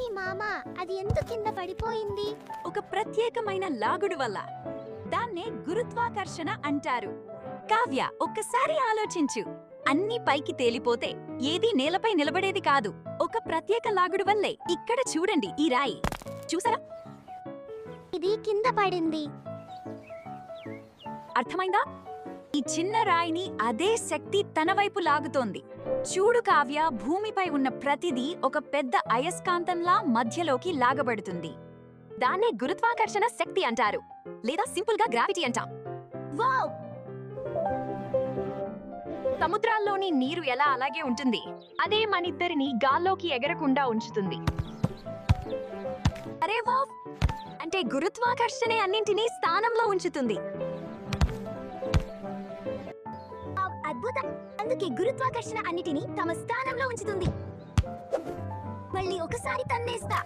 కానీ మామ అది ఎందుకు కింద పడిపోయింది? ఒక ప్రత్యేకమైన లాగుడు వల్ల. దాన్నే గురుత్వాకర్షణ అంటారు. కావ్య, ఒక్కసారి ఆలోచించు. అన్ని పైకి తేలిపోతే ఏదీ నేలపై నిలబడేది కాదు. ఒక ప్రత్యేక లాగుడు వల్లే. ఇక్కడ చూడండి, ఈ రాయి చూసారా? ఇది కింద పడింది. అర్థమైందా? ఈ చిన్న రాయిని అదే శక్తి తన వైపు లాగుతోంది. చూడు కావ్య, భూమిపై ఉన్న ప్రతిదీ ఒక పెద్ద అయస్కాంతంలా మధ్యలోకి లాగబడుతుంది. దాన్నే గురుత్వాకర్షణ శక్తి అంటారు, లేదా సింపుల్ గా గ్రావిటీ అంటాం. వావ్! సముద్రాల్లోని నీరు ఎలా అలాగే ఉంటుంది, అదే మనిద్దరిని గాల్లోకి ఎగరకుండా ఉంచుతుంది. అరే వావ్! అంటే గురుత్వాకర్షణే అన్నింటినీ స్థానంలో ఉంచుతుంది. అద్భుతం! అందుకే గురుత్వాకర్షణ అన్నిటినీ తమ స్థానంలో ఉంచుతుంది. మళ్ళీ ఒకసారి తన్నేస్తా.